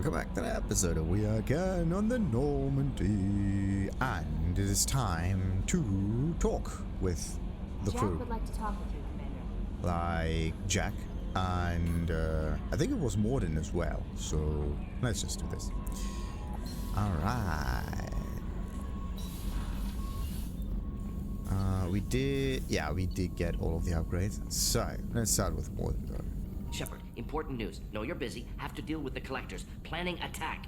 welcome back to the episode. We are again on the Normandy, and it is time to talk with the crew. Jack would like to talk with you, Commander. Like Jack, and I think it was Mordin as well, so let's just do this. Alright. We did get all of the upgrades. So, let's start with Mordin though. Shepard, important news. Know you're busy. Have to deal with the collectors. Planning attack.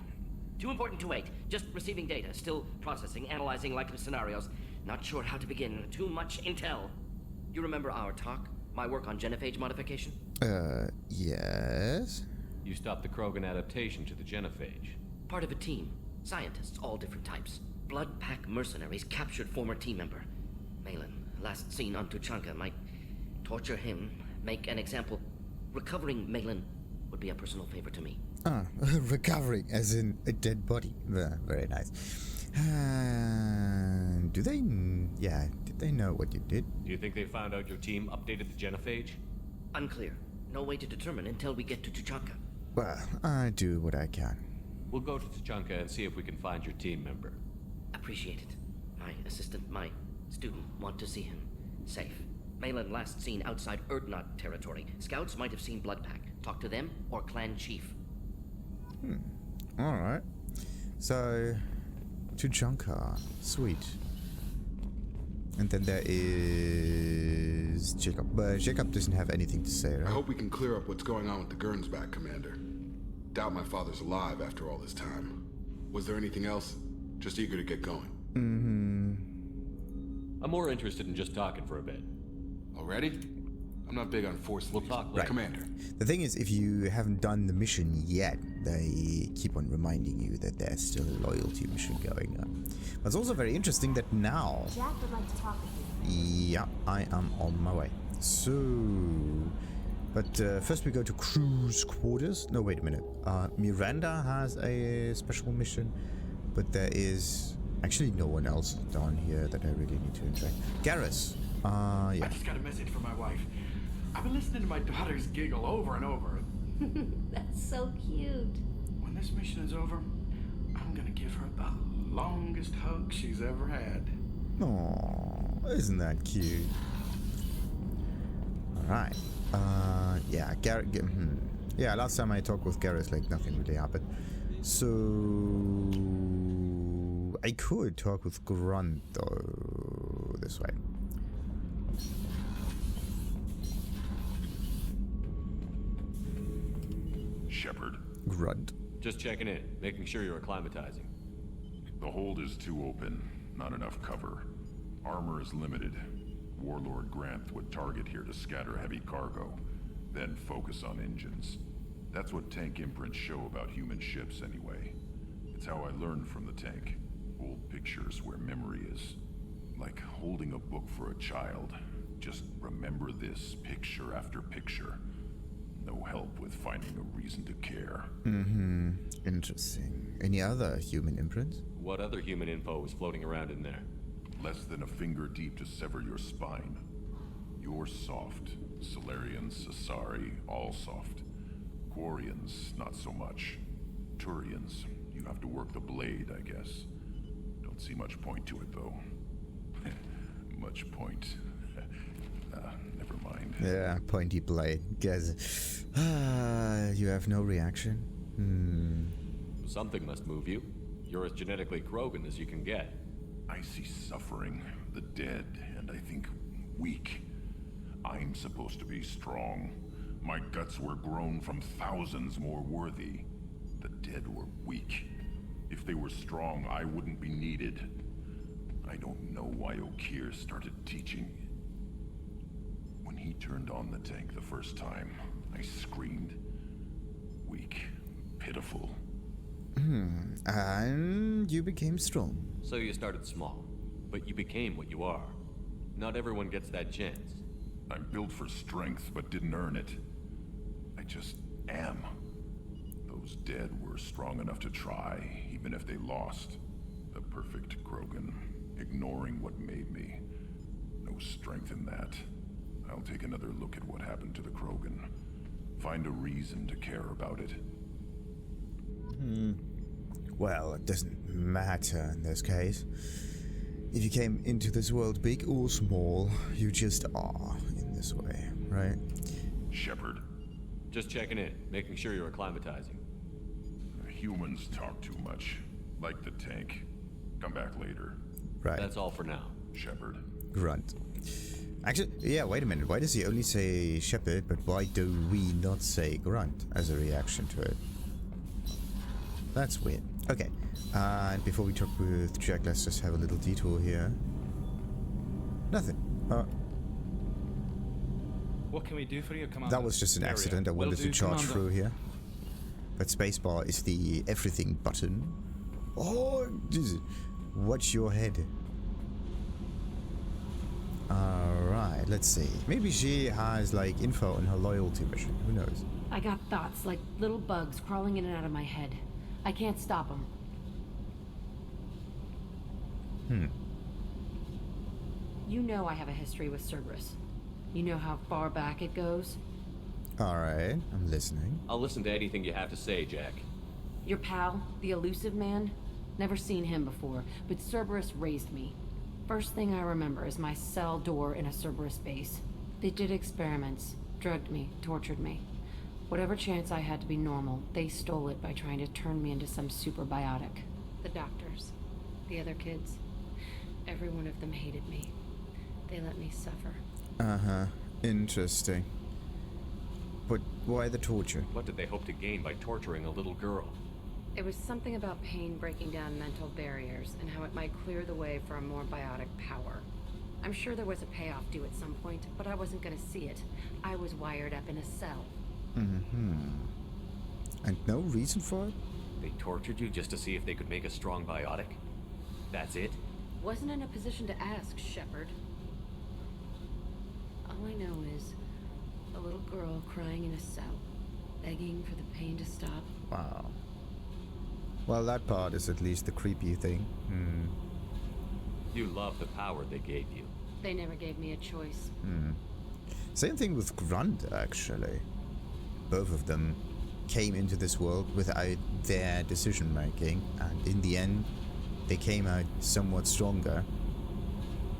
Too important to wait. Just receiving data. Still processing, analyzing likely scenarios. Not sure how to begin. Too much intel. You remember our talk? My work on genophage modification? Yes? You stopped the Krogan adaptation to the genophage. Part of a team. Scientists, all different types. Blood Pack mercenaries captured former team member. Malin, last seen on Tuchanka. Might torture him. Make an example. Recovering Malin would be a personal favor to me. Recovering, as in a dead body. Very nice. Did they know what you did? Do you think they found out your team updated the genophage? Unclear. No way to determine until we get to Tuchanka. Well, I do what I can. We'll go to Tuchanka and see if we can find your team member. Appreciate it. My assistant, my student, want to see him. Safe. Malin last seen outside Erdnot territory. Scouts might have seen Bloodpack. Talk to them or clan chief. Alright. So, Tuchanka. Sweet. And then there is Jacob. But Jacob doesn't have anything to say, right? I hope we can clear up what's going on with the Gurns back, Commander. Doubt my father's alive after all this time. Was there anything else? Just eager to get going. I'm more interested in just talking for a bit. Already? I'm not big on force We'll leads. talk later. Right. Commander. The thing is, if you haven't done the mission yet, they keep on reminding you that there's still a loyalty mission going on. But it's also very interesting that now... Jack would like to talk with you. Yeah, I am on my way. So... But first we go to crew's quarters. No, wait a minute. Miranda has a special mission, but there is actually no one else down here that I really need to interact. Garrus. Yeah. I just got a message from my wife. I've been listening to my daughters giggle over and over. That's so cute. When this mission is over, I'm gonna give her the longest hug she's ever had. Aww, isn't that cute? Alright. Yeah, Garrett. Yeah, last time I talked with Garrett, like nothing really happened. So I could talk with Grunt though. This way. Shepard, Grunt. Just checking in, making sure you're acclimatizing. the hold is too open, not enough cover. Armor is limited. Warlord Grant would target here to scatter heavy cargo, then focus on engines. That's what tank imprints show about human ships anyway. It's how I learned from the tank. Old pictures where memory is. Like holding a book for a child. Just remember this, picture after picture. No help with finding a reason to care. Interesting. Any other human imprints? What other human info was floating around in there? Less than a finger deep to sever your spine. You're soft. Solarians, Asari, all soft. Quarians, not so much. Turians, you have to work the blade, I guess. Don't see much point to it, though. Much point. Never mind. Yeah, pointy blade. Guess. You have no reaction? Something must move you. You're as genetically Krogan as you can get. I see suffering, the dead, and I think weak. I'm supposed to be strong. My guts were grown from thousands more worthy. The dead were weak. If they were strong, I wouldn't be needed. I don't know why Okir started teaching. When he turned on the tank the first time, I screamed. Weak, pitiful. And you became strong. So you started small, but you became what you are. Not everyone gets that chance. I'm built for strength, but didn't earn it. I just am. Those dead were strong enough to try, even if they lost. The perfect Krogan, ignoring what made me. No strength in that. I'll take another look at what happened to the Krogan. Find a reason to care about it. Well, it doesn't matter in this case. If you came into this world big or small, you just are in this way, right? Shepard, Just checking in, making sure you're acclimatizing. humans talk too much. Like the tank. Come back later. Right. That's all for now. Shepard. Grunt. Actually, yeah, wait a minute. Why does he only say Shepard, but why do we not say Grunt as a reaction to it? That's weird. Okay. And before we talk with Jack, let's just have a little detour here. Nothing. What can we do for you, Commander? That was just an accident. I wanted to charge through here. But spacebar is the everything button. Oh, Jesus. Watch your head. Alright, let's see. Maybe she has, like, info on her loyalty mission. Who knows? I got thoughts like little bugs crawling in and out of my head. I can't stop them. You know I have a history with Cerberus. You know how far back it goes? Alright, I'm listening. I'll listen to anything you have to say, Jack. Your pal, the elusive man? Never seen him before, but Cerberus raised me. First thing I remember is my cell door in a Cerberus base. They did experiments, drugged me, tortured me. Whatever chance I had to be normal, they stole it by trying to turn me into some super biotic. The doctors, the other kids, every one of them hated me. They let me suffer. Uh-huh. Interesting. But why the torture? What did they hope to gain by torturing a little girl? It was something about pain breaking down mental barriers and how it might clear the way for a more biotic power. I'm sure there was a payoff due at some point, but I wasn't gonna see it. I was wired up in a cell. And no reason for it? They tortured you just to see if they could make a strong biotic? That's it? Wasn't in a position to ask, Shepard. All I know is a little girl crying in a cell, begging for the pain to stop. Wow. Well, that part is at least the creepy thing. You love the power they gave you. They never gave me a choice. Same thing with Grunt, actually. Both of them came into this world without their decision making, and in the end, they came out somewhat stronger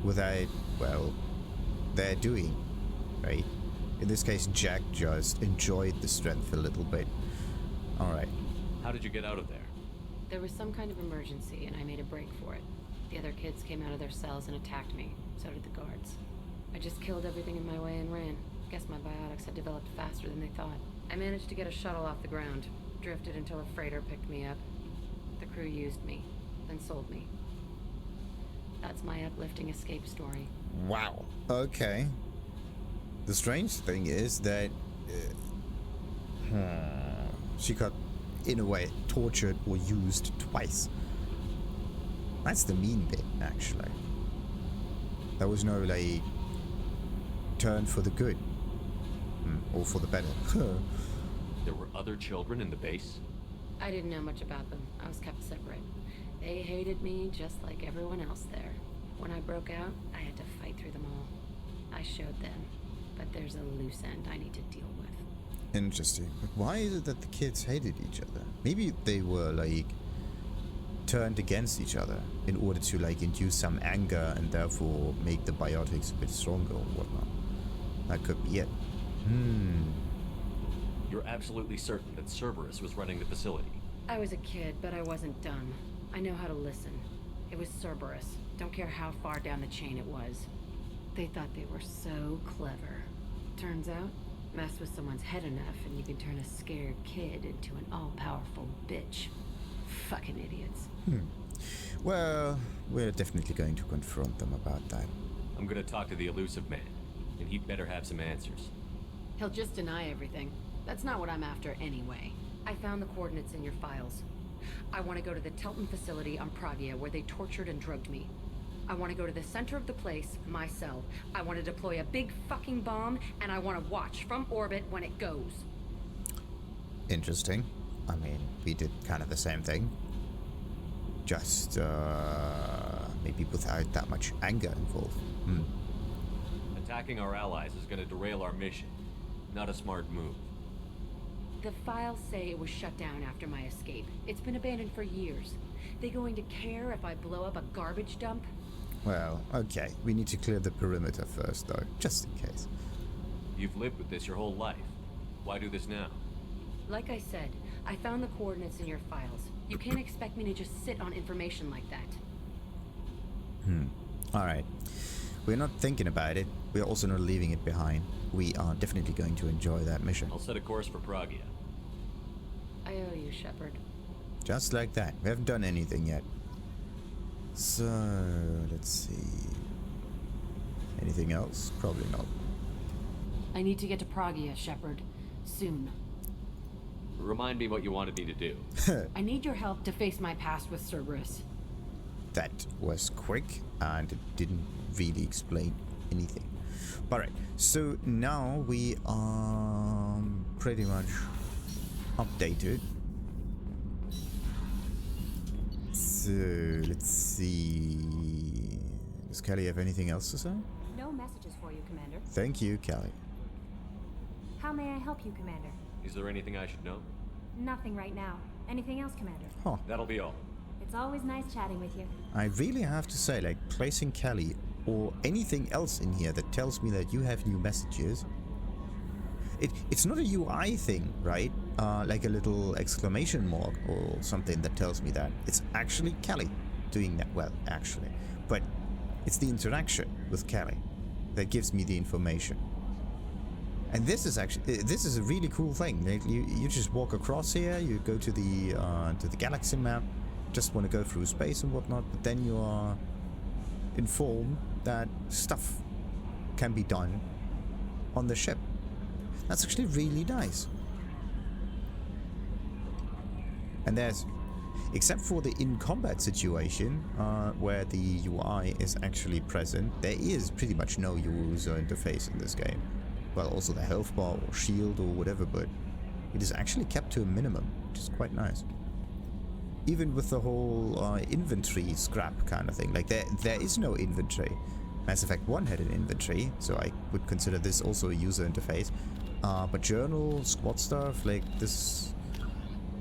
without, well, their doing, right? In this case, Jack just enjoyed the strength a little bit. Alright. How did you get out of there? There was some kind of emergency, and I made a break for it. The other kids came out of their cells and attacked me. So did the guards. I just killed everything in my way and ran. Guess my biotics had developed faster than they thought. I managed to get a shuttle off the ground. Drifted until a freighter picked me up. The crew used me, then sold me. That's my uplifting escape story. Wow. Okay. The strange thing is that she got, in a way, tortured or used twice. That's the mean bit, actually. There was no, like, turn for the good. Or for the better. There were other children in the base? I didn't know much about them. I was kept separate. They hated me just like everyone else there. When I broke out, I had to fight through them all. I showed them, but there's a loose end I need to deal with. Interesting. But why is it that the kids hated each other? Maybe they were, like, turned against each other in order to, like, induce some anger and therefore make the biotics a bit stronger or whatnot. That could be it. You're absolutely certain that Cerberus was running the facility? I was a kid, but I wasn't dumb. I know how to listen. It was Cerberus. Don't care how far down the chain it was. They thought they were so clever. Turns out, mess with someone's head enough and you can turn a scared kid into an all-powerful bitch. Fucking idiots. Well, we're definitely going to confront them about that. I'm gonna talk to the elusive man, and he'd better have some answers. He'll just deny everything. That's not what I'm after anyway. I found the coordinates in your files. I want to go to the Telton facility on Pragia where they tortured and drugged me. I want to go to the center of the place, my cell. I want to deploy a big fucking bomb, and I want to watch from orbit when it goes. Interesting. I mean, we did kind of the same thing. Just, maybe without that much anger involved. Attacking our allies is gonna derail our mission. Not a smart move. The files say it was shut down after my escape. It's been abandoned for years. They going to care if I blow up a garbage dump? Well, okay. We need to clear the perimeter first, though, just in case. You've lived with this your whole life. Why do this now? Like I said, I found the coordinates in your files. You can't expect me to just sit on information like that. Alright. We're not thinking about it. We're also not leaving it behind. We are definitely going to enjoy that mission. I'll set a course for Pragia. I owe you, Shepard. Just like that. We haven't done anything yet. So, let's see. Anything else? Probably not. I need to get to Pragia, Shepard. Soon. Remind me what you wanted me to do. I need your help to face my past with Cerberus. That was quick and it didn't really explain anything. Alright, so now we are pretty much updated. So, let's see. Does Kelly have anything else to say? No messages for you, Commander. Thank you, Kelly. How may I help you, Commander? Is there anything I should know? Nothing right now. Anything else, Commander? Huh. That'll be all. It's always nice chatting with you. I really have to say, like, placing Kelly or anything else in here that tells me that you have new messages. It's not a UI thing, right? Like a little exclamation mark or something that tells me that. It's actually Kelly doing that. Well, actually. But it's the interaction with Kelly that gives me the information. And this is actually, this is a really cool thing. Like you just walk across here, you go to the galaxy map, just want to go through space and whatnot, but then you are informed that stuff can be done on the ship. That's actually really nice. And there's, except for the in-combat situation, where the UI is actually present, there is pretty much no user interface in this game. Well, also the health bar or shield or whatever, but it is actually kept to a minimum, which is quite nice. Even with the whole inventory scrap kind of thing, like there is no inventory. Mass Effect 1 had an inventory, so I would consider this also a user interface. But journal, squad stuff, like this,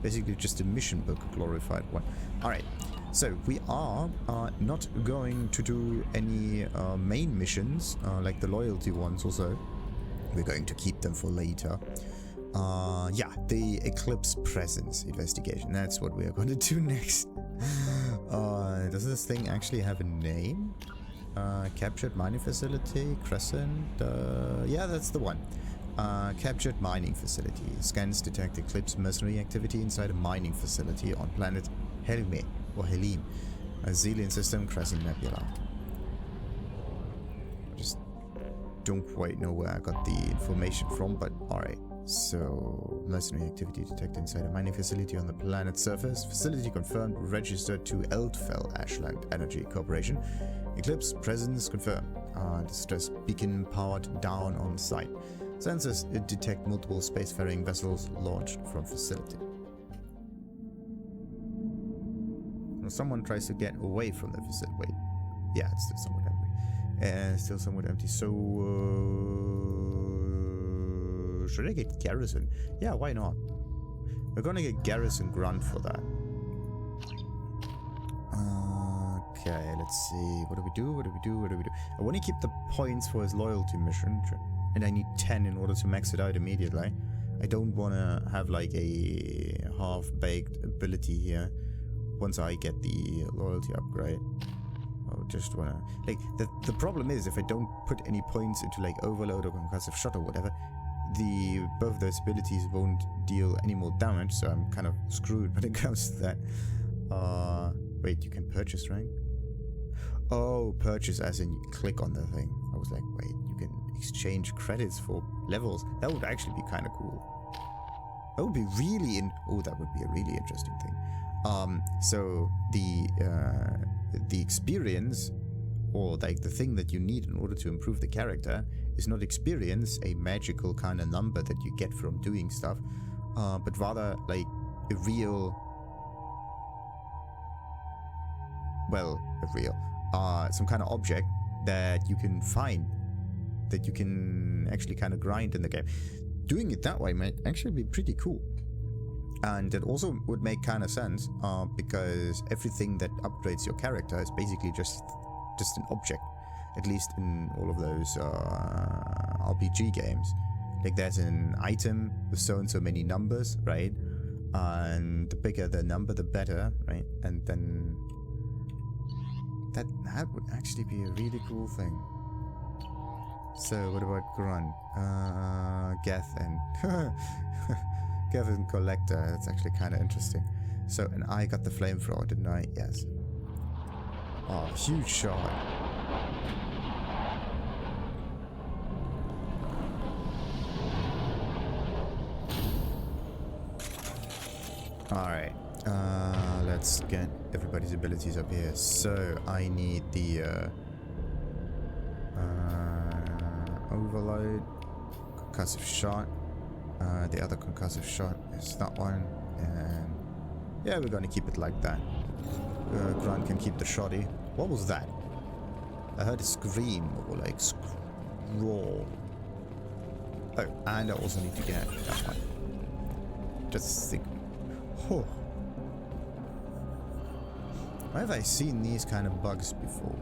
basically just a mission book, glorified one. Alright, so we are not going to do any main missions, like the loyalty ones also. We're going to keep them for later. Yeah, the Eclipse presence investigation. That's what we are going to do next. Does this thing actually have a name? Captured mining facility, Crescent. Yeah, that's the one. Captured mining facility. Scans detect Eclipse mercenary activity inside a mining facility on planet Helyme or Helyme, a Xelian system, Crescent Nebula. Just don't quite know where I got the information from, but alright. So, mercenary activity detected inside a mining facility on the planet's surface. Facility confirmed, registered to Eldfell Ashland Energy Corporation. Eclipse presence confirmed. Distress beacon powered down on site. Sensors detect multiple spacefaring vessels launched from facility. Well, someone tries to get away from the facility. Wait. Yeah, it's still somewhat empty. Still somewhat empty. So, should I get Garrison? Yeah, why not? We're gonna get Garrison Grunt for that. Okay, let's see. What do we do? What do we do? What do we do? I want to keep the points for his loyalty mission, and I need 10 in order to max it out immediately. I don't want to have like a half-baked ability here once I get the loyalty upgrade. I just want to... Like, the problem is, if I don't put any points into like Overload or Concussive Shot or whatever, both those abilities won't deal any more damage, so I'm kind of screwed when it comes to that. Wait, you can purchase rank? Oh, purchase as in you click on the thing. I was like, wait, you can exchange credits for levels. That would actually be kind of cool. That would be really oh, that would be a really interesting thing. So the experience, or like the thing that you need in order to improve the character, is not experience, a magical kind of number that you get from doing stuff, but rather like a real, some kind of object that you can find, that you can actually kind of grind in the game. Doing it that way might actually be pretty cool. And it also would make kind of sense because everything that upgrades your character is basically just an object, at least in all of those RPG games. Like there's an item with so and so many numbers, right? And the bigger the number, the better, right? And then that would actually be a really cool thing. So what about Grunt? Geth and Geth and Collector. That's actually kind of interesting. So, and I got the flamethrower, didn't I? Yes. Oh, huge shot. Alright, let's get everybody's abilities up here. So, I need the overload, concussive shot. The other concussive shot is that one. And yeah, we're gonna keep it like that. Grunt can keep the shoddy. What was that? I heard a scream or like scroll. Oh, and I also need to get that one. Just think. Oh. Where have I seen these kind of bugs before?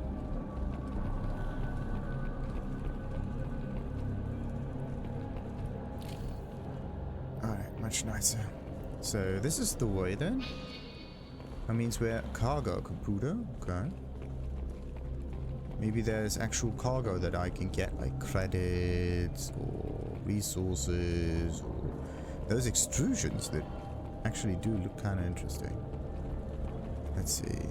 Alright, much nicer. So this is the way then. That means we're cargo computer. Okay. Maybe there's actual cargo that I can get, like credits or resources or those extrusions that actually do look kind of interesting. Let's see.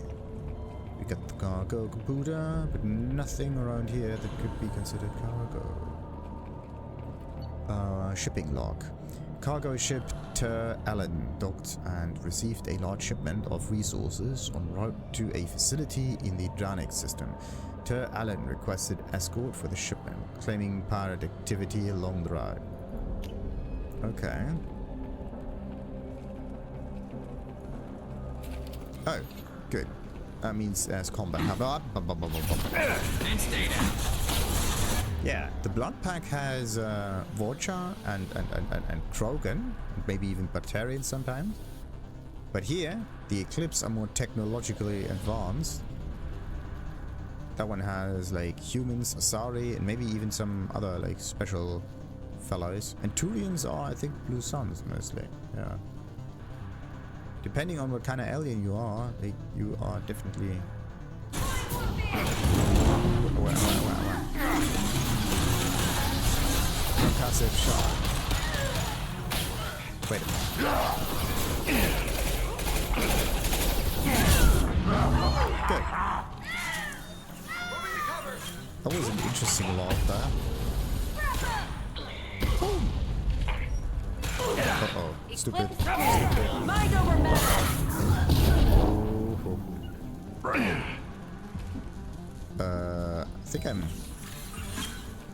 We got the cargo computer, but nothing around here that could be considered cargo. Shipping log. Cargo ship Allen docked and received a large shipment of resources en route to a facility in the Dranik system. Allen requested escort for the shipment, claiming pirate activity along the route. Okay. Oh, good. That means there's combat. And stay down. Yeah, the Blood Pack has Vorcha and Krogan, maybe even Batarians sometimes. But here, the Eclipse are more technologically advanced. That one has like humans, Asari, and maybe even some other like special fellows. And Turians are, I think, Blue Suns mostly. Yeah. Depending on what kind of alien you are, like, you are definitely. Concussive shot. Wait a minute. Good. That was an interesting log there. Boom. Uh-oh. Stupid. Mind over matter. I think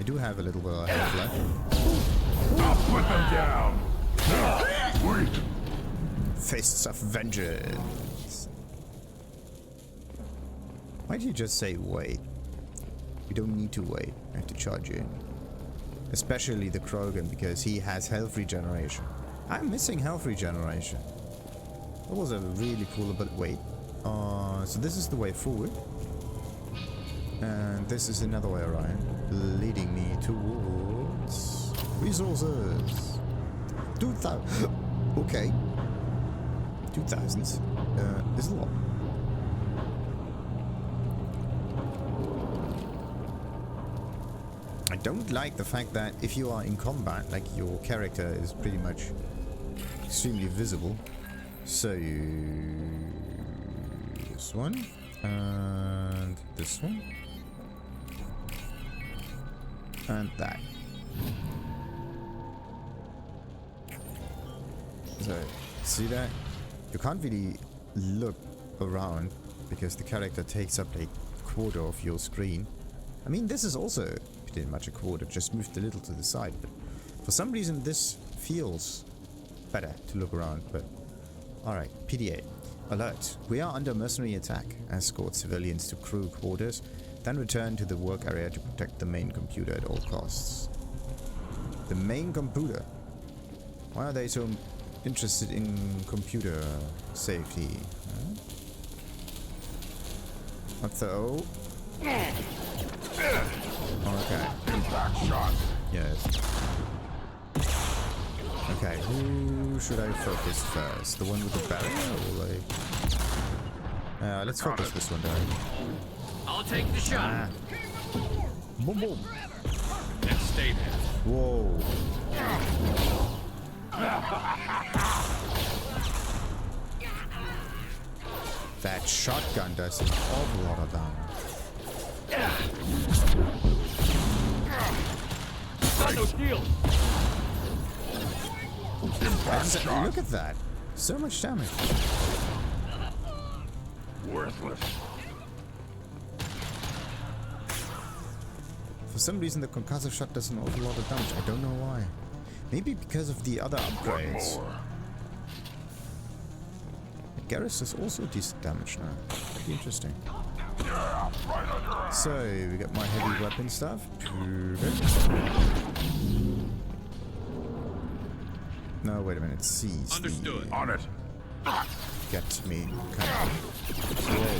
I do have a little bit of health left. I'll put them down! Wait! Fists of vengeance. Why'd you just say wait? We don't need to wait. I have to charge in. Especially the Krogan, because he has health regeneration. I'm missing health regeneration. That was a really cool bit. Wait. So this is the way forward. And this is another way around, leading me towards resources. 2,000. Okay. 2,000 is a lot. I don't like the fact that if you are in combat, like your character is pretty much extremely visible. So this one and this one and that. So see that? You can't really look around because the character takes up a quarter of your screen. I mean, this is also pretty much a quarter, just moved a little to the side, but for some reason this feels better to look around. But alright, PDA. Alert. We are under mercenary attack. Escort civilians to crew quarters, then return to the work area to protect the main computer at all costs. The main computer? Why are they so interested in computer safety. Huh? What the? Okay. Impact shot. Yes. Okay, who should I focus first? The one with the barrier or like... let's focus this one down. I'll take the shot. Boom boom. And stay there. Whoa. That shotgun does an awful lot of damage. No shield. Look at that. So much damage. Worthless. For some reason, the concussive shot does an awful lot of damage. I don't know why. Maybe because of the other upgrades. More. Garrus does also decent damage now. That'd be interesting. Yeah, right under her. So, we got my heavy weapon stuff. Perfect. No, wait a minute. Seize. Understood. On it. Get me. Whoa.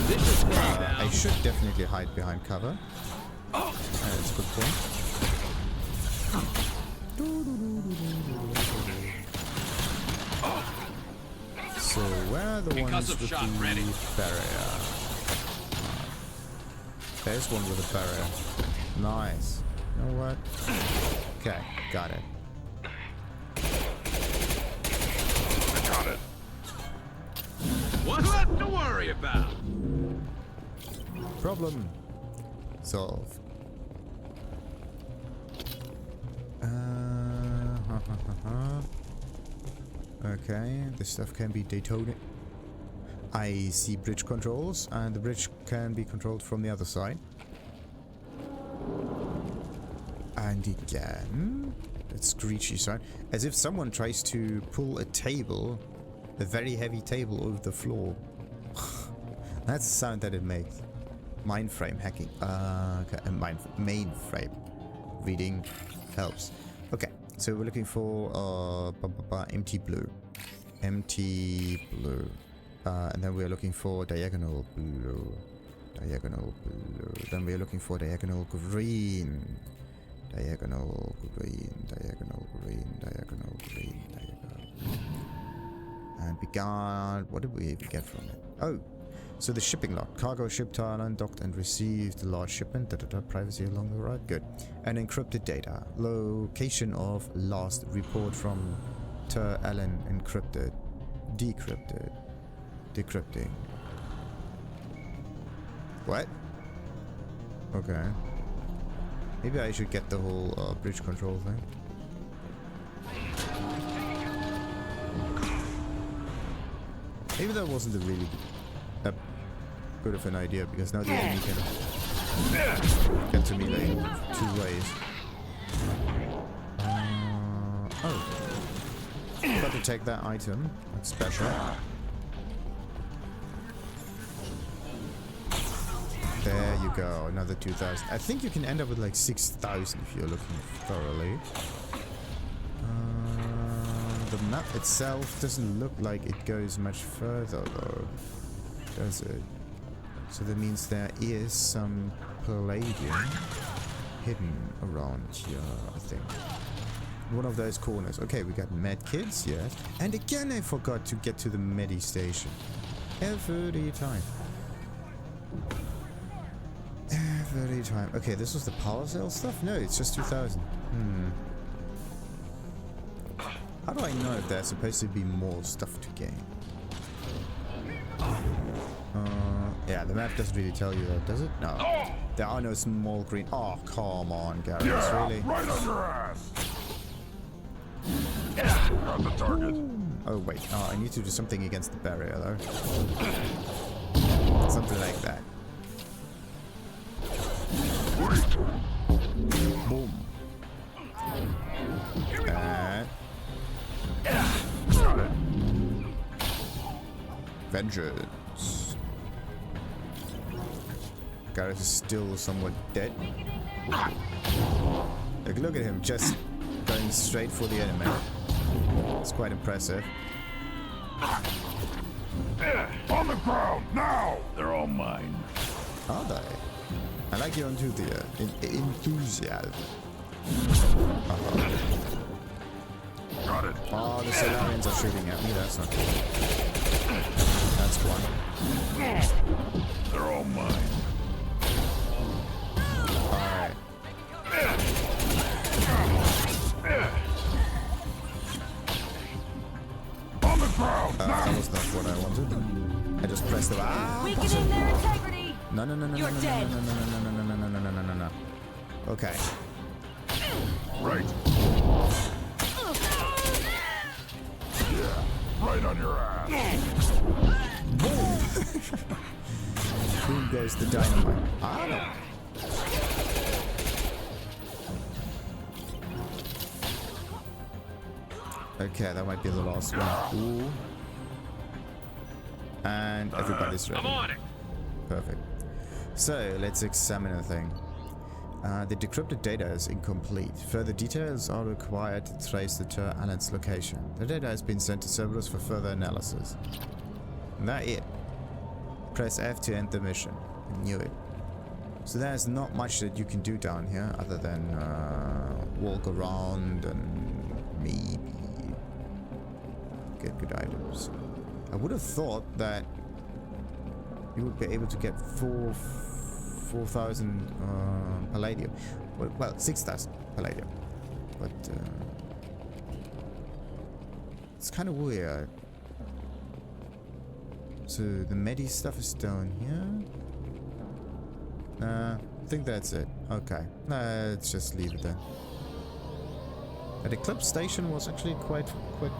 This is down. I should definitely hide behind cover. That's a good point. So, where are the ones with the barrier? There's one with a barrier. Nice. You know what? Okay, got it. Got it. What's left to worry about? Problem solved. Okay, this stuff can be detonated. I see bridge controls, and the bridge can be controlled from the other side. And again, that screechy sound, as if someone tries to pull a table, a very heavy table, over the floor. That's the sound that it makes. Mainframe hacking. Okay, mainframe reading helps. Okay, so we're looking for empty blue. Empty blue. And then we're looking for diagonal blue. Diagonal blue. Then we're looking for diagonal green. Diagonal green. Diagonal green. Diagonal green. Diagonal green. And we got... what did we even get from it? Oh! So the shipping lot. Cargo ship to Ireland, docked and received the large shipment. Privacy along the road. Good. And encrypted data. Location of last report from Allen encrypted. Decrypted. Decrypting. What? Okay. Maybe I should get the whole bridge control thing. Maybe that wasn't a really good of an idea, because now the enemy can get to me like 2 ways. Oh. Got to take that item. That's special. There you go, another 2,000. I think you can end up with like 6,000 if you're looking thoroughly. The map itself doesn't look like it goes much further though, does it? So that means there is some palladium hidden around here, I think. One of those corners. Okay, we got med kits, yes. And again I forgot to get to the medi station. Every time. Every time. Okay, this was the power cell stuff? No, it's just 2,000. How do I know if there's supposed to be more stuff to gain? Yeah, the map doesn't really tell you that, does it? No. There are no small green... Oh, come on, Garrus, Yeah, really? right on your ass. Got the target. Oh, wait. Oh, I need to do something against the barrier, though. Something like that. Boom. And... Got it. Vengeance. Garrus is still somewhat dead. Like, look at him, just going straight for the enemy. It's quite impressive. On the ground, now! They're all mine. Are they? I like your enthusiasm. Got it. Oh, the Solarians are shooting at me. That's not good. That's one. They're all mine. Alright. On the ground, That was not what I wanted. I just pressed the Weakening their integrity. No. You're dead. No. Okay. right. Yeah, right on your ass. Boom goes the dynamite. Ah. Okay, that might be the last one. Ooh. And everybody's ready. I'm on it. Perfect. So, let's examine the thing. The decrypted data is incomplete. Further details are required to trace the Allen's location. The data has been sent to Cerberus for further analysis. And that it. Press F to end the mission. I knew it. So there's not much that you can do down here other than walk around and maybe get good items. I would have thought that you would be able to get 4,000 palladium. Well, 6,000 palladium. But it's kind of weird. So the Medi stuff is down here. I think that's it. Okay. Let's just leave it then. That Eclipse station was actually quite quick.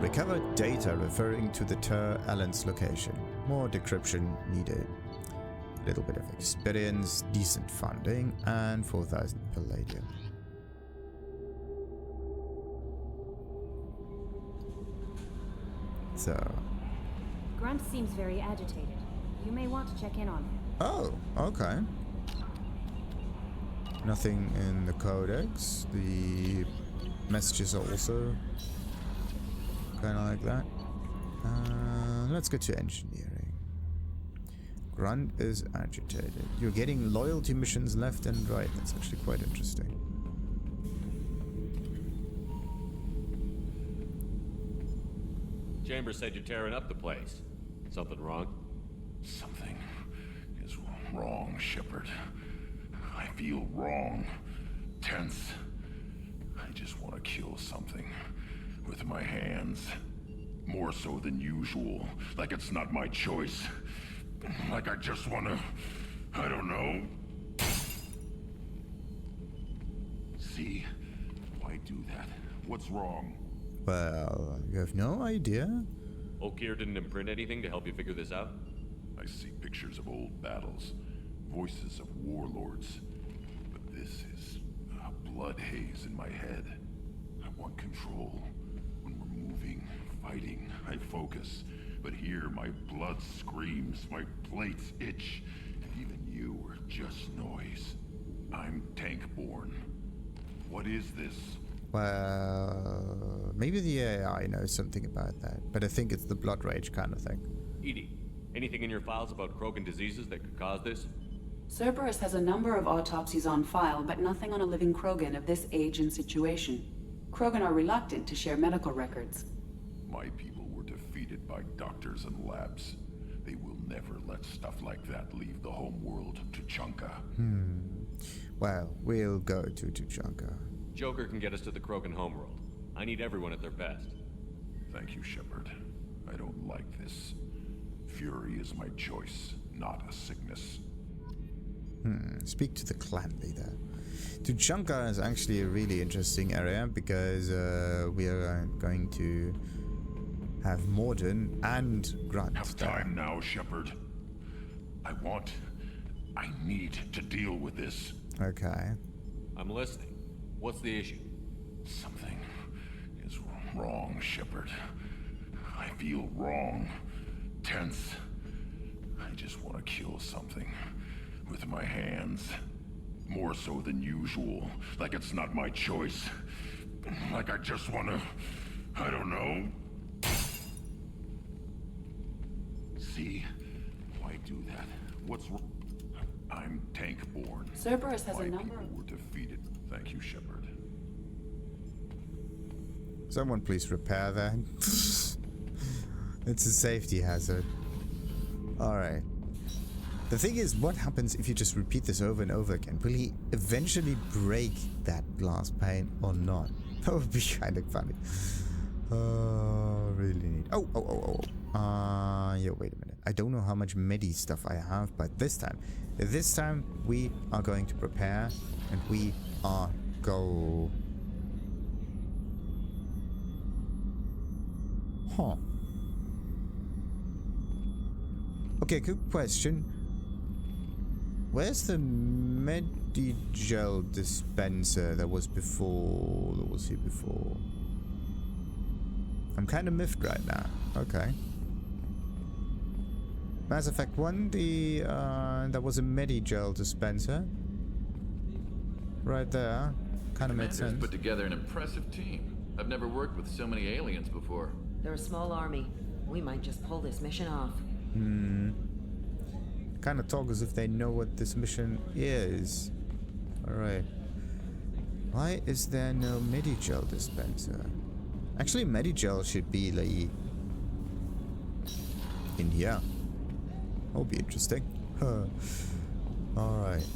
Recovered data referring to the Allen's location. More decryption needed. A little bit of experience, decent funding, and 4,000 palladium. So. Grunt seems very agitated. You may want to check in on him. Oh, okay. Nothing in the codex. The messages are also kind of like that. Let's go to engineering. Grunt is agitated. You're getting loyalty missions left and right. That's actually quite interesting. Chambers said you're tearing up the place. Something wrong? Something is wrong, Shepard. I feel wrong. Tense. I just want to kill something. With my hands. More so than usual. Like it's not my choice. Like I just want to... I don't know. See? Why do that? What's wrong? Well, you have no idea? Okier didn't imprint anything to help you figure this out? I see pictures of old battles. Voices of warlords. But this is a blood haze in my head. I want control. When we're moving, fighting, I focus. But here, my blood screams, my plates itch, and even you are just noise. I'm tank-born. What is this? Well, maybe the AI knows something about that, but I think it's the blood rage kind of thing. Edie, anything in your files about Krogan diseases that could cause this? Cerberus has a number of autopsies on file, but nothing on a living Krogan of this age and situation. Krogan are reluctant to share medical records. My people were defeated by doctors and labs. They will never let stuff like that leave the home world, Tuchanka. Well, we'll go to Tuchanka. Joker can get us to the Krogan homeworld. I need everyone at their best. Thank you, Shepard. I don't like this. Fury is my choice, not a sickness. Speak to the clan leader. Tuchanka is actually a really interesting area because we are going to have Mordin and Grunt. Have time now, Shepard. I need to deal with this. Okay. I'm listening. What's the issue? Something is wrong, Shepard. I feel wrong. Tense. I just want to kill something. With my hands. More so than usual. Like it's not my choice. Like I just want to... I don't know. See? Why do that? What's wrong? I'm tank-born. Cerberus has My a number people were defeated. Thank you, Shepard. Someone please repair that. It's a safety hazard. Alright. The thing is, what happens if you just repeat this over and over again? Will he eventually break that glass pane or not? That would be kind of funny. Really neat. Yeah, wait a minute. I don't know how much medi stuff I have, but this time we are going to prepare and we are go. Huh. Okay, good question. Where's the Medigel dispenser that was before? That was here before. I'm kind of miffed right now. Okay. Mass Effect 1, there was a Medigel dispenser. Right there. Kind of made sense. Put together an impressive team. I've never worked with so many aliens before. They're a small army. We might just pull this mission off. Kind of talk as if they know what this mission is. Alright. Why is there no Medigel dispenser? Actually, Medigel should be like in here. That'll be interesting. Alright.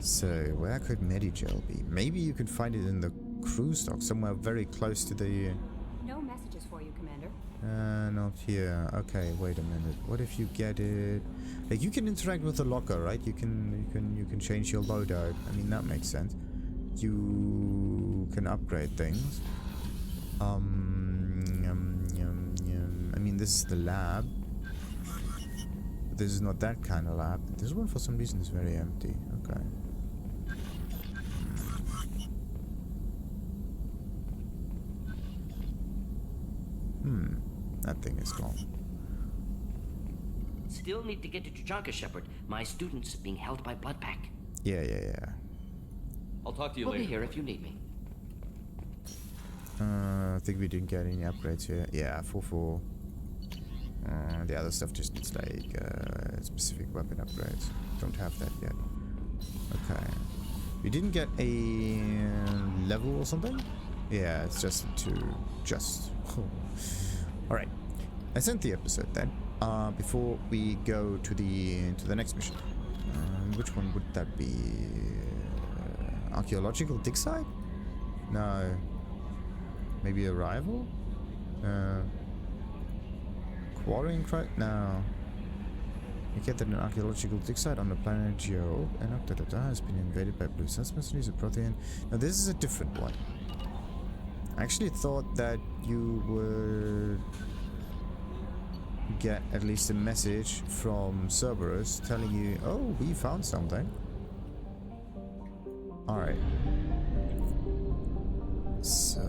So, where could Medigel be? Maybe you could find it in the crew stock, somewhere very close to the... No messages for you, Commander. Not here. Okay, wait a minute. What if you get it? Like, you can interact with the locker, right? You can change your loadout. I mean, that makes sense. You can upgrade things. I mean, this is the lab. But this is not that kind of lab. This one, for some reason, is very empty. Okay. That thing is gone. Still need to get to Tuchanka, Shepard. My student's being held by Bloodpack. Yeah. I'll talk to you We'll later. be here if you need me. I think we didn't get any upgrades here. Yeah, 4-4. The other stuff just needs like specific weapon upgrades. Don't have that yet. Okay. We didn't get a level or something? Yeah, it's just just. Alright. I sent the episode then. Before we go to the next mission. Which one would that be? Archaeological dig site? No. Maybe Arrival? Quarrying cry? No. You get that an archaeological dig site on the planet Geo and has been invaded by blue suns mercenaries, a protean. Now this is a different one. I actually thought that you would get at least a message from Cerberus telling you, oh, we found something. Alright. So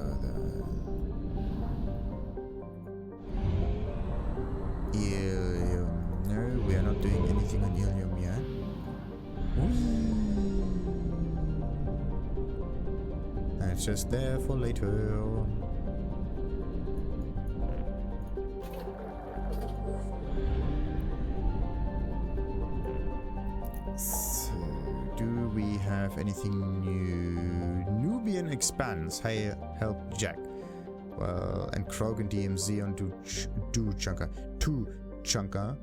no, we are not doing anything on Helyme yet. And it's just there for later. So, do we have anything new? Nubian expands. Hey, help Jack. Well, and Krogan DMZ on Tuchanka. Tuchanka.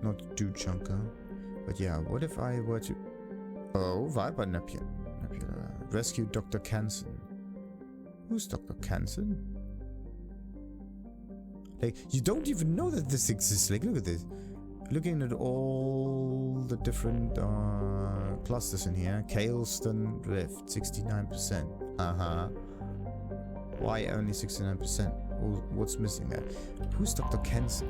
Not Tuchanka. But yeah, what if I were to... Oh, Viper Nebula. Rescue Dr. Canson. Who's Dr. Canson? Like, you don't even know that this exists. Like, look at this. Looking at all the different clusters in here. Caleston Rift, 69%. Why only 69%? What's missing there? Who's Dr. Canson?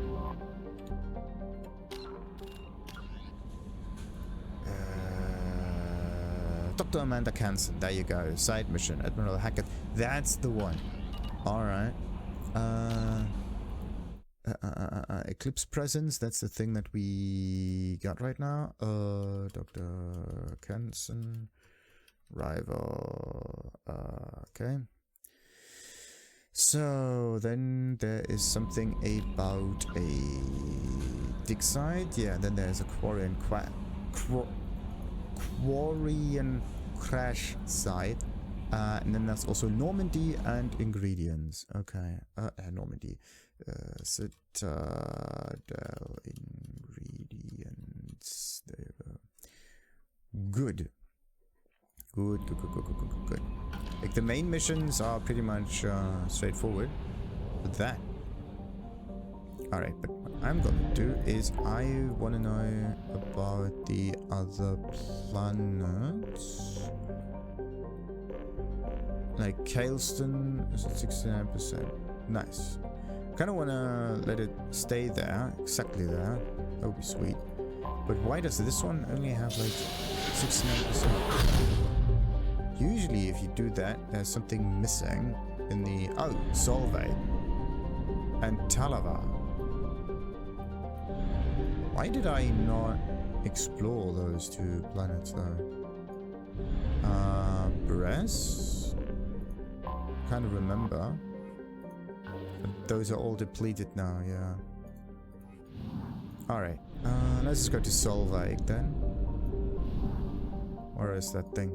Dr. Amanda Canson. There you go. Side mission. Admiral Hackett. That's the one. Alright. Eclipse presence, that's the thing that we got right now. Dr. Kenson, rival. Okay. So then there is something about a dig site. Yeah, then there's a quarry and crash site. And then there's also Normandy and ingredients. Okay. Normandy. Citadel ingredients. There you go. Good. Good. Like the main missions are pretty much straightforward with that. Alright, but what I'm gonna do is I wanna know about the other planets. Like Caleston is at 69%. Nice. Kinda wanna let it stay there, exactly there. That would be sweet. But why does this one only have like 69%? Usually if you do that, there's something missing in the... Oh, Solveig and Talava. Why did I not explore those two planets though? Bress? Kind of remember. But those are all depleted now, yeah. Alright, let's just go to Solveig then. Where is that thing?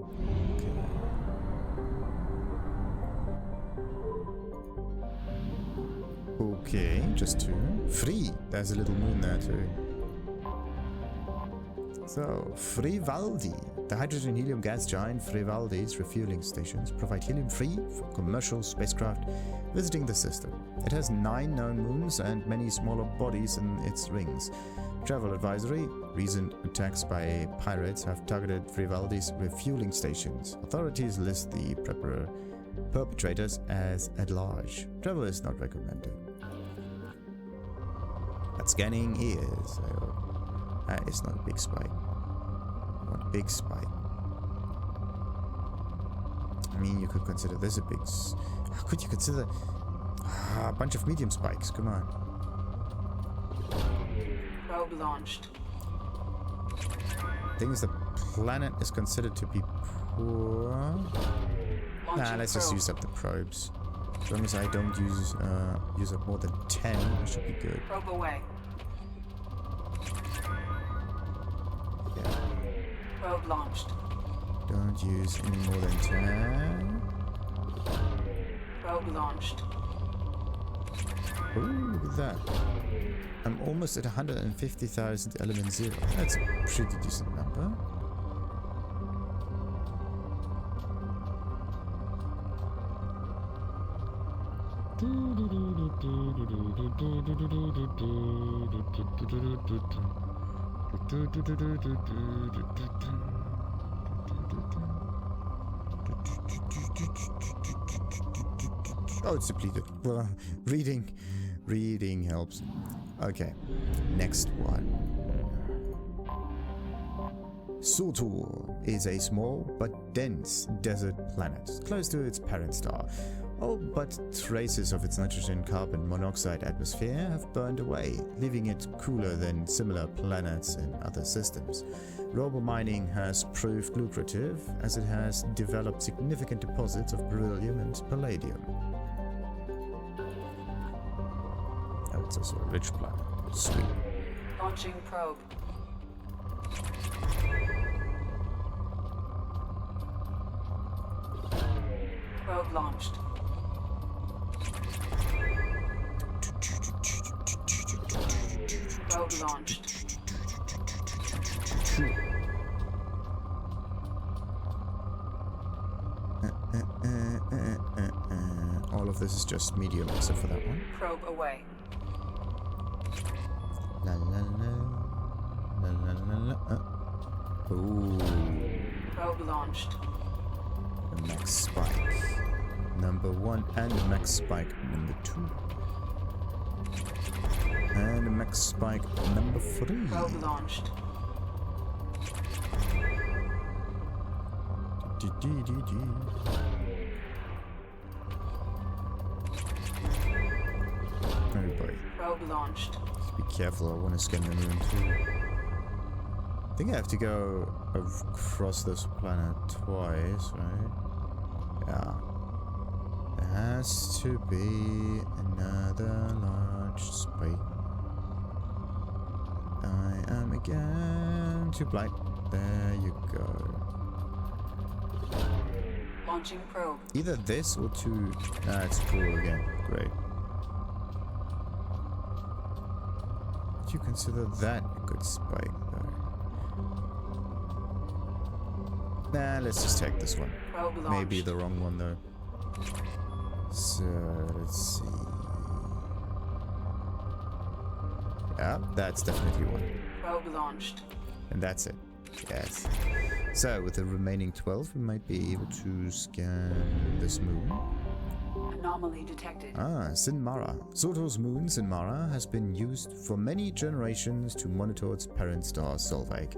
Okay, just two. Free! There's a little moon there too. So, Frivaldi. The hydrogen helium gas giant Frivaldi's refueling stations provide helium free for commercial spacecraft visiting the system. It has 9 known moons and many smaller bodies in its rings. Travel advisory. Recent attacks by pirates have targeted Frivaldi's refueling stations. Authorities list the perpetrators as at large. Travel is not recommended. But scanning is... that is not a big spike. Not a big spike. I mean, you could consider this a big... How could you consider... a bunch of medium spikes, come on. Probe launched. Thing is, the planet is considered to be poor. Let's just use up the probes. As long as I don't use up more than 10, it should be good. Probe away. Yeah. Probe launched. Don't use any more than 10. Probe launched. Ooh, look at that. I'm almost at 150,000 element 0. That's a pretty decent number. Oh, it's depleted. Well, reading helps. Okay, next one. Surtur is a small but dense desert planet, close to its parent star. All but traces of its nitrogen carbon monoxide atmosphere have burned away, leaving it cooler than similar planets in other systems. Robo-mining has proved lucrative, as it has developed significant deposits of beryllium and palladium. Oh, it's also a rich planet. Sweet. Launching probe. Probe launched. Probe launched. All of this is just medium except for that one. Probe away. La la la. La la la la. Ooh. Probe launched. The max spike. Number 1 and the max spike number 2. And the max spike number 3. Probe launched. Probe launched. Just be careful, I want to scan the moon too. I think I have to go across this planet twice, right? Yeah. There has to be another large spike. I am again too blind. There you go. Launching probe. Either this or two. Ah, it's cool again. Great. Would you consider that a good spike, though? Nah, let's just take this one. Probe launched. Maybe the wrong one, though. So, let's see. Yeah, that's definitely one. Probe launched. And that's it. Yes. So, with the remaining 12, we might be able to scan this moon. Anomaly detected. Ah, Sinmara. Soto's moon, Sinmara, has been used for many generations to monitor its parent star, Solveig.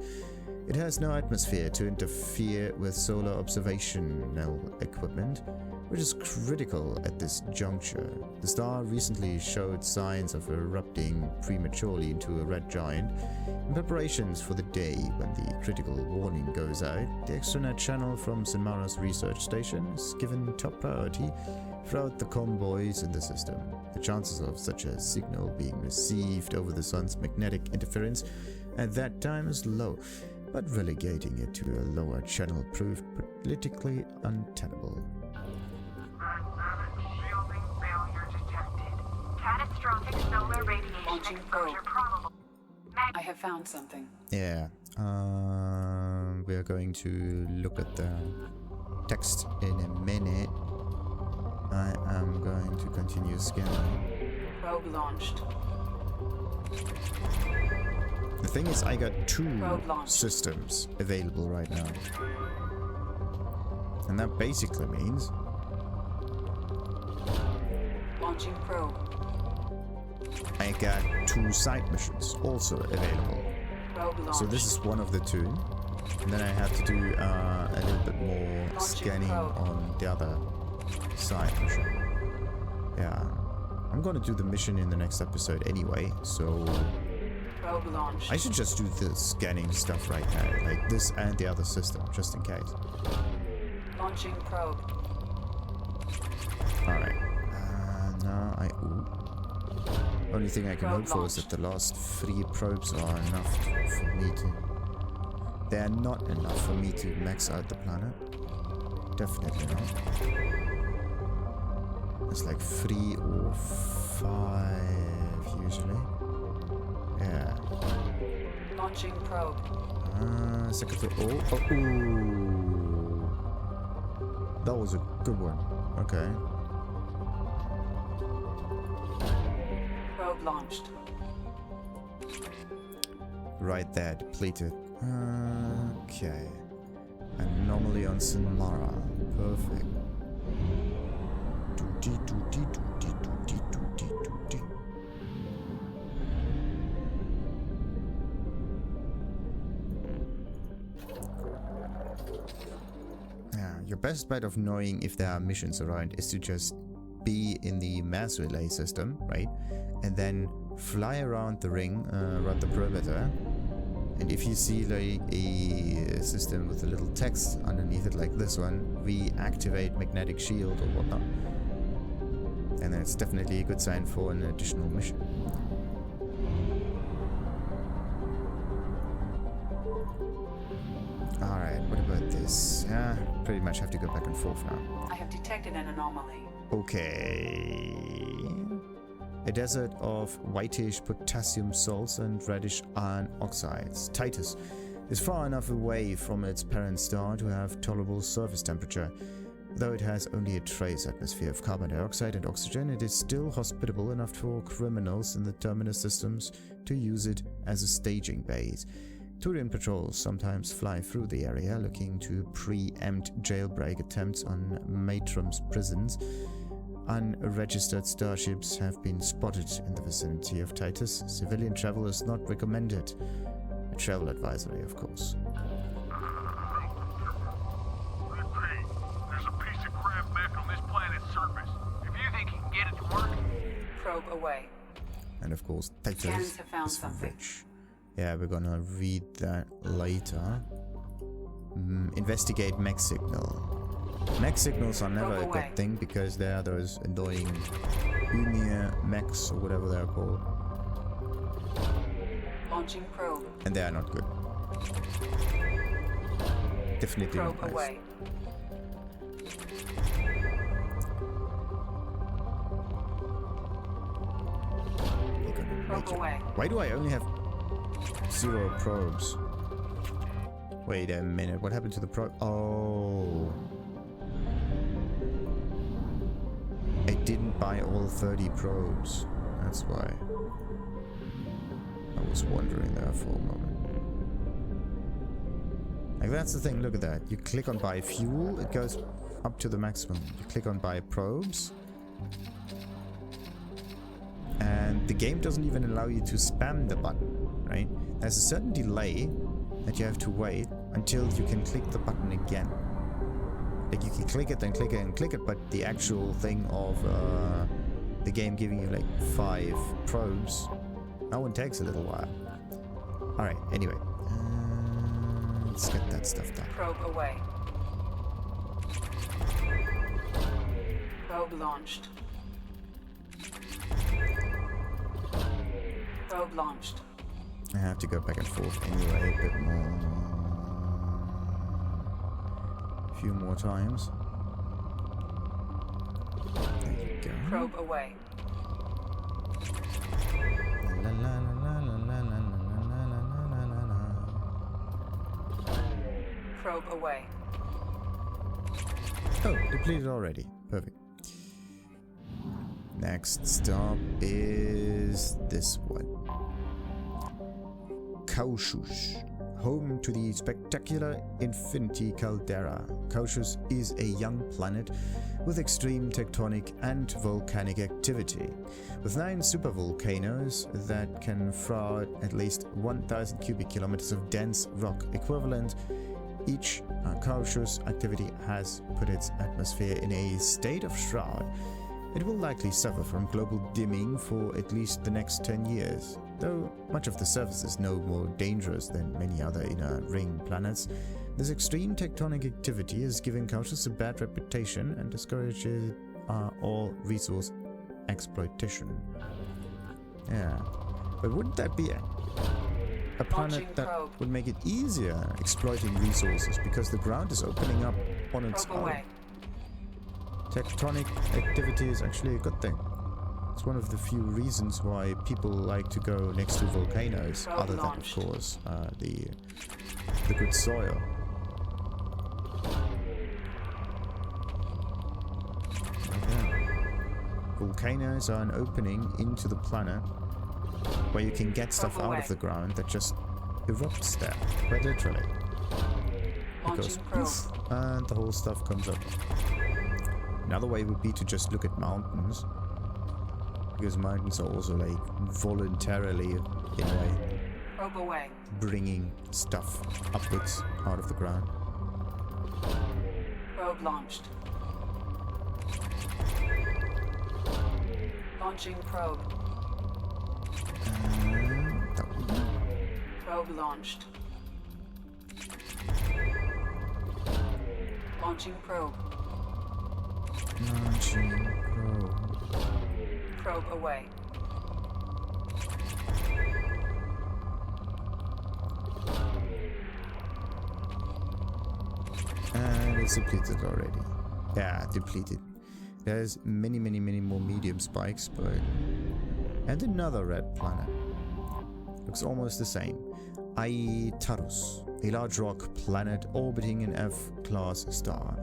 It has no atmosphere to interfere with solar observational equipment, which is critical at this juncture. The star recently showed signs of erupting prematurely into a red giant. In preparations for the day when the critical warning goes out, the extranet channel from Sinmara's research station is given top priority throughout the convoys in the system. The chances of such a signal being received over the sun's magnetic interference at that time is low, but relegating it to a lower channel proved politically untenable. Shielding failure detected. Catastrophic solar radiation exposure probable. I have found something. Yeah, we are going to look at the text in a minute. I am going to continue scanning. Probe launched. The thing is, I got two systems available right now. And that basically means... Launching probe. I got two side missions also available. So this is one of the two. And then I have to do a little bit more scanning on the other side mission. Yeah. I'm gonna do the mission in the next episode anyway, so... I should just do the scanning stuff right now, like this and the other system, just in case. Launching probe. Alright. Now I... Ooh. Only thing I can hope for is that the last 3 probes are enough for me to... They are not enough for me to max out the planet. Definitely not. It's like 3 or 5 usually. Yeah. Launching probe. Second to... Oh, ooh. That was a good one. Okay. Probe launched. Right there, depleted. Okay. Anomaly on Sinmara. Perfect. Yeah, your best bet of knowing if there are missions around is to just be in the mass relay system, right? And then fly around the ring, around the perimeter. And if you see like a system with a little text underneath it like this one, reactivate magnetic shield or whatnot. And that's definitely a good sign for an additional mission. Alright, what about this? Yeah, pretty much have to go back and forth now. I have detected an anomaly. Okay. A desert of whitish potassium salts and reddish iron oxides. Titus is far enough away from its parent star to have tolerable surface temperature. Though it has only a trace atmosphere of carbon dioxide and oxygen, it is still hospitable enough for criminals in the terminus systems to use it as a staging base. Turian patrols sometimes fly through the area looking to preempt jailbreak attempts on Matrum's prisons. Unregistered starships have been spotted in the vicinity of Titus. Civilian travel is not recommended. A travel advisory, of course. Repeat. There's a piece of crap back on this planet's surface. If you think you can get it to work... Probe away. And of course, Scans Titus have found is something. rich. Yeah, we're gonna read that later. Investigate mech signal. Mech signals are never a good thing because they are those annoying Helyme mechs or whatever they're called. Launching probe. And they are not good. Definitely Probe not nice. away. Probe away. Why do I only have 0 probes? Wait a minute, what happened to the probe? Oh. I didn't buy all 30 probes. That's why. I was wondering there for a moment. Like, that's the thing, look at that. You click on buy fuel, it goes up to the maximum. You click on buy probes, and the game doesn't even allow you to spam the button, right? There's a certain delay that you have to wait until you can click the button again. Like, you can click it and click it and click it, but the actual thing of the game giving you like 5 probes, that one takes a little while. Alright, anyway. Let's get that stuff done. Probe away. Probe launched. Probe launched. I have to go back and forth anyway, a bit more. A few more times. There you go. Probe away. La, la, la, la, la, la, la, la, la, la, la. Probe away. Oh, depleted already. Perfect. Next stop is this one. Cautious, home to the spectacular Infinity Caldera. Cautious is a young planet with extreme tectonic and volcanic activity. With 9 supervolcanoes that can fraud at least 1,000 cubic kilometers of dense rock equivalent, each Cautious activity has put its atmosphere in a state of shroud. It will likely suffer from global dimming for at least the next 10 years. Though much of the surface is no more dangerous than many other inner ring planets, this extreme tectonic activity is giving Cautious a bad reputation and discourages all resource exploitation. Yeah, but wouldn't that be a planet that would make it easier exploiting resources because the ground is opening up on its own? Tectonic activity is actually a good thing. It's one of the few reasons why people like to go next to volcanoes, other than, of course, the good soil. Yeah. Volcanoes are an opening into the planet where you can get stuff out of the ground that just erupts there, quite literally. It goes poof, and the whole stuff comes up. Another way would be to just look at mountains, because mountains are also like voluntarily, in a way, bringing stuff upwards out of the ground. Probe launched. Launching probe. Probe launched. Launching probe. Launching probe. Probe away. And it's depleted already. Yeah, depleted. There's many more medium spikes, but... And another red planet. Looks almost the same. Aitarus, a large rock planet orbiting an F-class star.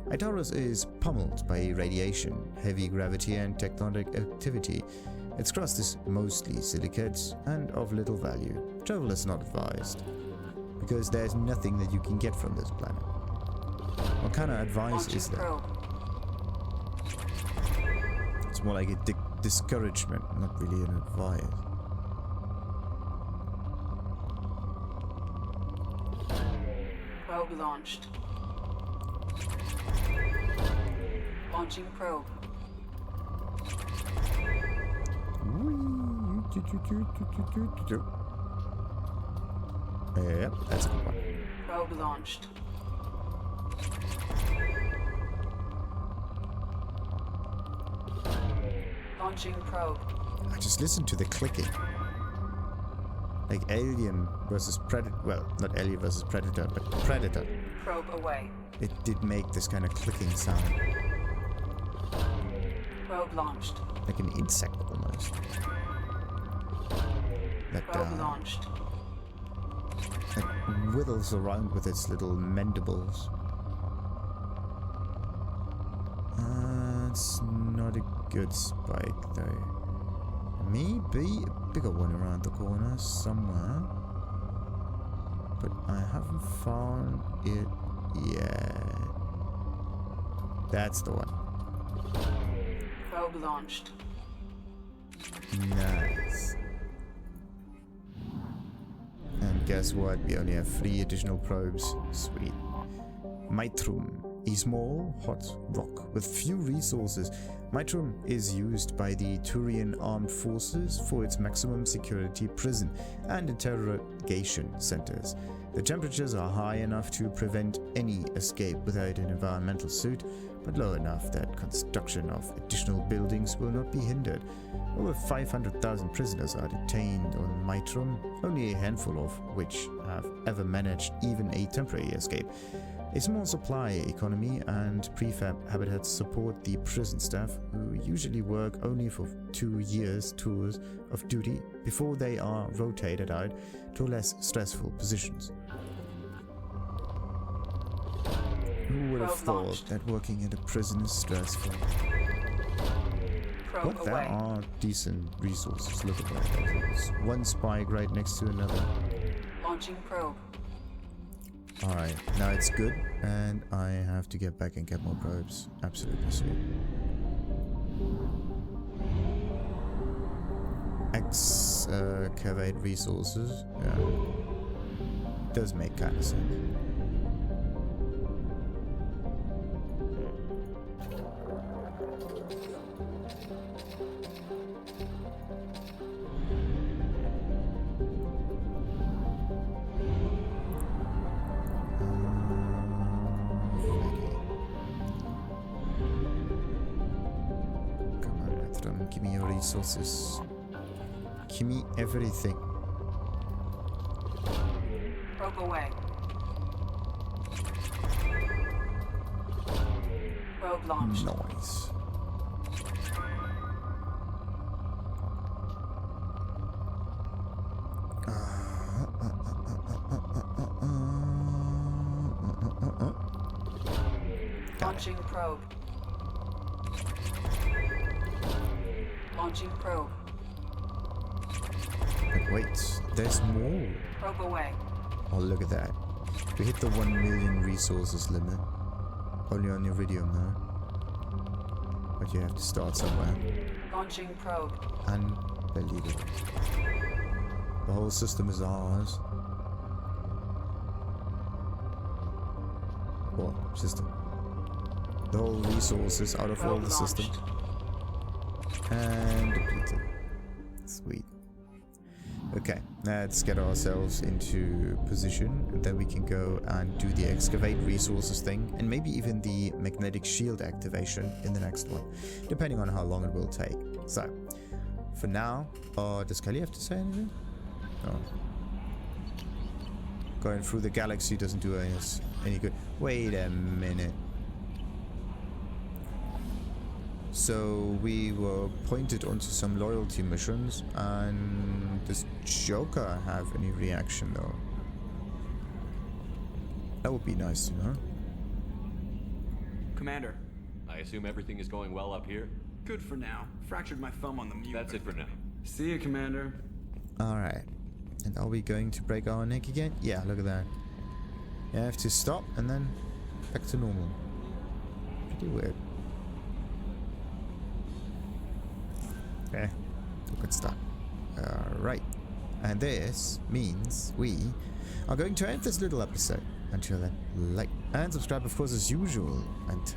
Aitarus is pummeled by radiation, heavy gravity and tectonic activity. Its crust is mostly silicate and of little value. Travel is not advised, because there's nothing that you can get from this planet. What kind of advice is that? It's more like a discouragement, not really an advice. Probe launched. Launching probe. Whee. Yep, that's a good one. Probe launched. Launching probe. I just listened to the clicking. Like Alien versus Predator. Well, not Alien versus Predator, but Predator. Probe away. It did make this kind of clicking sound. Probe launched. Like an insect almost. That, Probe launched. That whittles around with its little mandibles. It's not a good spike though. Maybe a bigger one around the corner somewhere. But I haven't found it yet. That's the one. Probe launched. Nice. And guess what? We only have 3 additional probes. Sweet. Mainframe, a small, hot rock with few resources. Mainframe is used by the Turian armed forces for its maximum security prison and interrogation centers. The temperatures are high enough to prevent any escape without an environmental suit, but low enough that construction of additional buildings will not be hindered. Over 500,000 prisoners are detained on Mainframe, only a handful of which have ever managed even a temporary escape. A small supply economy and prefab habitats support the prison staff, who usually work only for 2 years tours of duty before they are rotated out to less stressful positions. Who would have thought that working in a prison is stressful? But there are decent resources. Look at that. There's one spike right next to another. Launching probe. Alright, now it's good, and I have to get back and get more probes. Absolutely sweet. Excavate resources. Yeah. Does make kind of sense. Give me your resources. Give me everything. Probe away. Probe launched. Nice. Launching probe. Launching probe. But wait, there's more. Probe away. Oh, look at that. We hit the 1 million resources limit. Only on Iridium though. But you have to start somewhere. Launching probe. Unbelievable. The whole system is ours. What system? The whole resources out of all the system. And depleted. Sweet. Okay, let's get ourselves into position, and then we can go and do the excavate resources thing, and maybe even the magnetic shield activation in the next one, depending on how long it will take. So, for now, does Kelly have to say anything? No. Going through the galaxy doesn't do us any good. Wait a minute. So we were pointed onto some loyalty missions, and does Joker have any reaction though? That would be nice to know. Commander. I assume everything is going well up here? Good for now. Fractured my thumb on the mute. That's it for now. See you, Commander. Alright. And are we going to break our neck again? Yeah, look at that. You have to stop and then back to normal. Pretty weird. Okay, good start. Alright. And this means we are going to end this little episode. Until then, like and subscribe, of course, as usual. And